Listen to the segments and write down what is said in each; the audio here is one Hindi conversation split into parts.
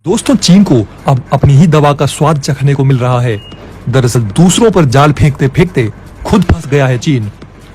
दोस्तों, चीन को अब अपनी ही दवा का स्वाद चखने को मिल रहा है। दरअसल दूसरों पर जाल फेंकते फेंकते खुद फंस गया है चीन।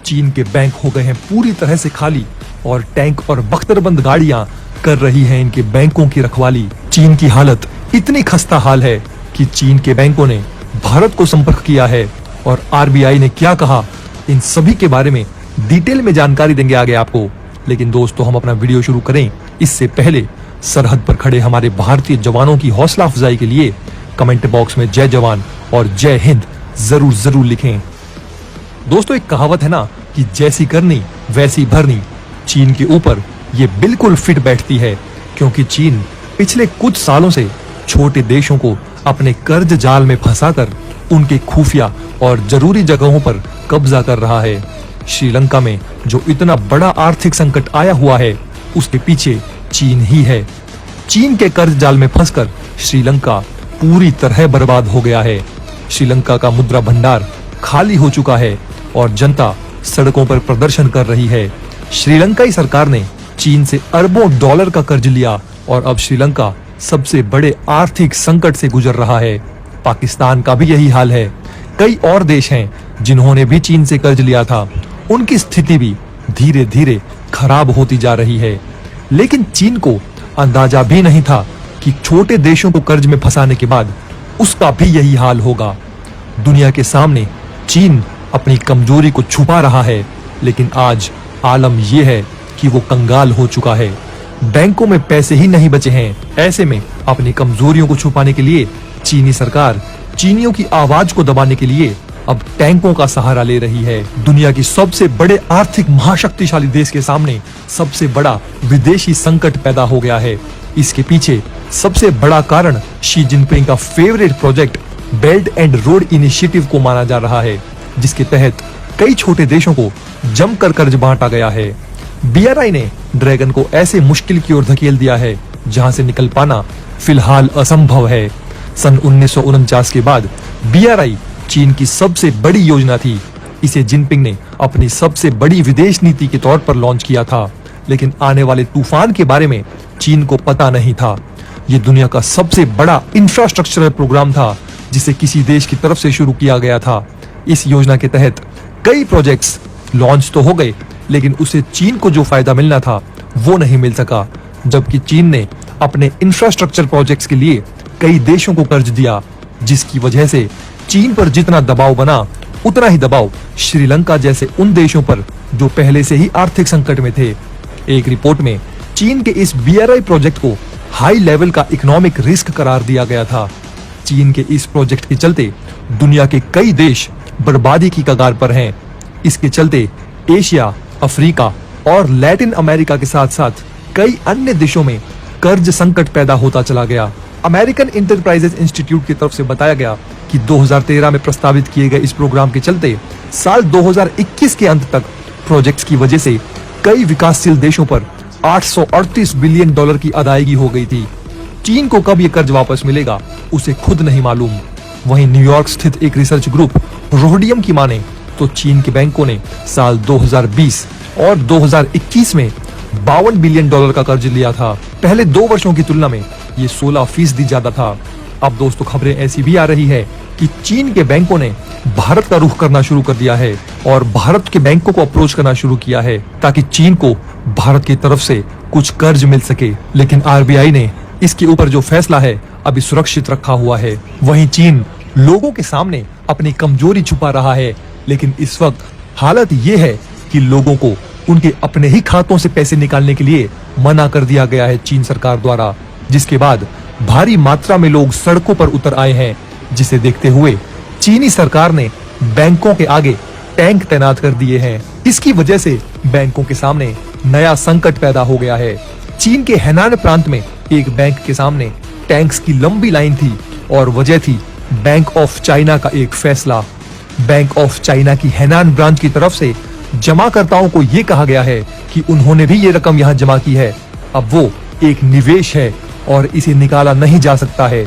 चीन के बैंक हो गए हैं पूरी तरह से खाली और टैंक और बख्तरबंद गाड़ियां कर रही हैं इनके बैंकों की रखवाली। चीन की हालत इतनी खस्ता हाल है कि चीन के बैंकों ने भारत को संपर्क किया है और आरबीआई ने क्या कहा, इन सभी के बारे में डिटेल में जानकारी देंगे आगे आपको। लेकिन दोस्तों, हम अपना वीडियो शुरू करें इससे पहले सरहद पर खड़े हमारे भारतीय जवानों की हौसला अफजाई के लिए कमेंट बॉक्स में जय जवान और जय हिंद जरूर लिखें। दोस्तों, एक कहावत है ना कि जैसी करनी वैसी भरनी। चीन के ऊपर ये बिल्कुल फिट बैठती है, क्योंकि चीन पिछले कुछ सालों से छोटे देशों को अपने कर्ज जाल में फंसाकर उनके खुफिया और जरूरी जगहों पर कब्जा कर रहा है। श्रीलंका में जो इतना बड़ा आर्थिक संकट आया हुआ है, उसके पीछे चीन ही है। चीन के कर्ज जाल में फंसकर श्रीलंका पूरी तरह बर्बाद हो गया है। श्रीलंका का मुद्रा भंडार खाली हो चुका है और जनता सड़कों पर प्रदर्शन कर रही है। श्रीलंकाई सरकार ने चीन से अरबों डॉलर का कर्ज लिया और अब श्रीलंका सबसे बड़े आर्थिक संकट से गुजर रहा है। पाकिस्तान का भी यही हाल है। कई और देश हैं जिन्होंने भी चीन से कर्ज लिया था, उनकी स्थिति भी धीरे धीरे खराब होती जा रही है। लेकिन चीन को अंदाजा भी नहीं था कि छोटे देशों को कर्ज में फंसाने के बाद उसका भी यही हाल होगा। दुनिया के सामने चीन अपनी कमजोरी को छुपा रहा है, लेकिन आज आलम यह है कि वो कंगाल हो चुका है। बैंकों में पैसे ही नहीं बचे हैं। ऐसे में अपनी कमजोरियों को छुपाने के लिए चीनी सरकार चीनियों की आवाज को दबाने के लिए अब टैंकों का सहारा ले रही है। दुनिया की सबसे बड़े आर्थिक महाशक्तिशाली देश के सामने सबसे बड़ा विदेशी संकट पैदा हो गया है। इसके पीछे सबसे बड़ा कारण शी जिनपिंग का favourite project belt and road initiative को माना जा रहा है, जिसके तहत कई छोटे देशों को जमकर कर्ज बांटा गया है। बीआरआई ने ड्रैगन को ऐसे मुश्किल की ओर धकेल दिया है जहां से निकल पाना फिलहाल असंभव है। सन 1949 के बाद बीआरआई चीन की सबसे बड़ी योजना थी। इसे जिनपिंग ने अपनी सबसे बड़ी विदेश नीति के तौर पर लॉन्च किया था, लेकिन आने वाले तूफान के बारे में चीन को पता नहीं था। ये दुनिया का सबसे बड़ा इंफ्रास्ट्रक्चरल प्रोग्राम था जिसे किसी देश की तरफ से शुरू किया गया था। इस योजना के तहत कई प्रोजेक्ट्स लॉन्च तो हो गए, लेकिन उसे चीन को जो फायदा मिलना था वो नहीं मिल सका, जबकि चीन ने अपने इंफ्रास्ट्रक्चर प्रोजेक्ट्स के लिए कई देशों को कर्ज दिया, जिसकी वजह से चीन पर जितना दबाव बना उतना ही दबाव श्रीलंका जैसे उन देशों पर जो पहले से ही आर्थिक संकट में थे। एक रिपोर्ट में चीन के इस बीआरआई प्रोजेक्ट को हाई लेवल का इकोनॉमिक रिस्क करार दिया गया था। चीन के इस प्रोजेक्ट के चलते दुनिया के कई देश बर्बादी की कगार पर हैं। इसके चलते एशिया, अफ्रीका और लैटिन अमेरिका के साथ साथ कई अन्य देशों में कर्ज संकट पैदा होता चला गया। अमेरिकन इंटरप्राइजेज इंस्टीट्यूट की तरफ से बताया गया कि 2013 में प्रस्तावित किए गए इस प्रोग्राम के चलते साल 2021 के अंत तक प्रोजेक्ट्स की वजह से कई विकासशील देशों पर 838 बिलियन डॉलर की अदायगी हो गई थी। चीन को कब ये कर्ज वापस मिलेगा उसे खुद नहीं मालूम। वहीं न्यूयॉर्क स्थित एक रिसर्च ग्रुप रोहडियम की माने तो चीन के बैंकों ने साल 2020 और 2021 में 52 बिलियन डॉलर का कर्ज लिया था। पहले 2 वर्षों की तुलना में ये 16% ज्यादा था। अब दोस्तों, खबरें ऐसी भी आ रही है कि चीन के बैंकों ने भारत का रुख करना शुरू कर दिया है और भारत के बैंकों को अप्रोच करना शुरू किया है ताकि चीन को भारत की तरफ से कुछ कर्ज मिल सके। लेकिन आरबीआई ने इसके ऊपर जो फैसला है अभी सुरक्षित रखा हुआ है। वहीं चीन लोगों के सामने अपनी कमजोरी छुपा रहा है, लेकिन इस वक्त हालत ये है कि लोगों को उनके अपने ही खातों से पैसे निकालने के लिए मना कर दिया गया है चीन सरकार द्वारा, जिसके बाद भारी मात्रा में लोग सड़कों पर उतर आए हैं, जिसे देखते हुए चीनी सरकार ने बैंकों के आगे टैंक तैनात कर दिए हैं। इसकी वजह से बैंकों के सामने नया संकट पैदा हो गया है। चीन के हेनान प्रांत में एक बैंक के सामने टैंक्स की लंबी लाइन थी और वजह थी बैंक ऑफ चाइना का एक फैसला। बैंक ऑफ चाइना की हेनान ब्रांच की तरफ से जमाकर्ताओं को ये कहा गया है कि उन्होंने भी ये रकम यहाँ जमा की है, अब वो एक निवेश है और इसे निकाला नहीं जा सकता है।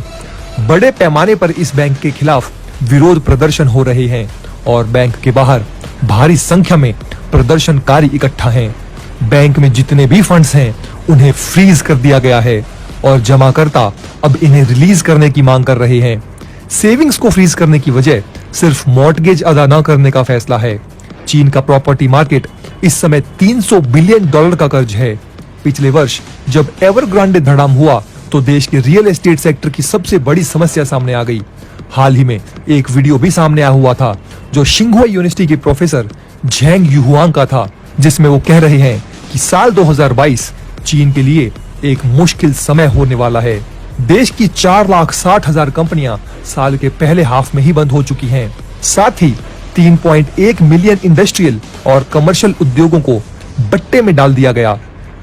बड़े पैमाने पर इस बैंक के खिलाफ विरोध प्रदर्शन हो रहे हैं और बैंक के बाहर भारी संख्या में प्रदर्शनकारी इकट्ठा हैं। बैंक में जितने भी फंड्स हैं उन्हें फ्रीज कर दिया गया है और जमाकर्ता अब इन्हें रिलीज करने की मांग कर रहे हैं। सेविंग्स को फ्रीज करने की वजह सिर्फ मॉर्टगेज अदा न करने का फैसला है। चीन का प्रॉपर्टी मार्केट इस समय $300 बिलियन का कर्ज है। पिछले वर्ष जब एवरग्रांडे धड़ाम हुआ तो देश के रियल एस्टेट सेक्टर की सबसे बड़ी समस्या सामने आ गई। हाल ही में एक वीडियो भी सामने आया हुआ था जो शिंघुआ यूनिवर्सिटी के प्रोफेसर झेंग युहुआंग का था, जिसमें वो कह रहे हैं कि साल 2022 चीन के लिए एक मुश्किल समय होने वाला है। देश की 4,60,000 कंपनियां साल के पहले हाफ में ही बंद हो चुकी हैं। साथ ही 3.1 मिलियन इंडस्ट्रियल और कमर्शियल उद्योगों को बट्टे में डाल दिया गया।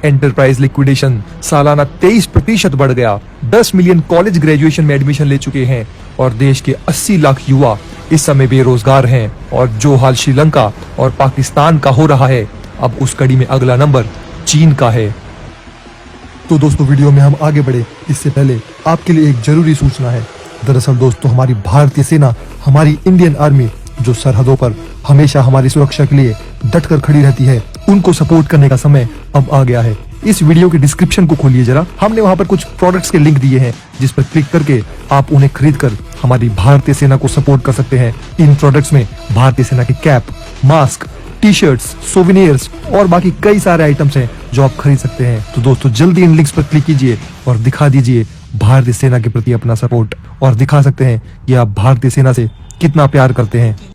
एंटरप्राइज लिक्विडेशन सालाना 23% बढ़ गया। 10 मिलियन कॉलेज ग्रेजुएशन में एडमिशन ले चुके हैं और देश के 80 लाख युवा इस समय बेरोजगार हैं। और जो हाल श्रीलंका और पाकिस्तान का हो रहा है, अब उस कड़ी में अगला नंबर चीन का है। तो दोस्तों, वीडियो में हम आगे बढ़े इससे पहले आपके लिए एक जरूरी सूचना है। दरअसल दोस्तों, हमारी भारतीय सेना, हमारी इंडियन आर्मी जो सरहदों पर हमेशा हमारी सुरक्षा के लिए डटकर खड़ी रहती है, उनको सपोर्ट करने का समय अब आ गया है। इस वीडियो के डिस्क्रिप्शन को खोलिए जरा, हमने वहां पर कुछ प्रोडक्ट्स के लिंक दिए हैं जिस पर क्लिक करके आप उन्हें खरीद कर हमारी भारतीय सेना को सपोर्ट कर सकते हैं। इन प्रोडक्ट्स में भारतीय सेना की cap, mask, T shirts, souvenirs और बाकी कई सारे आइटम्स हैं जो आप खरीद सकते हैं। तो दोस्तों, जल्दी इन लिंक्स पर क्लिक कीजिए और दिखा दीजिए भारतीय सेना के प्रति अपना सपोर्ट, और दिखा सकते हैं कि आप भारतीय सेना से कितना प्यार करते हैं।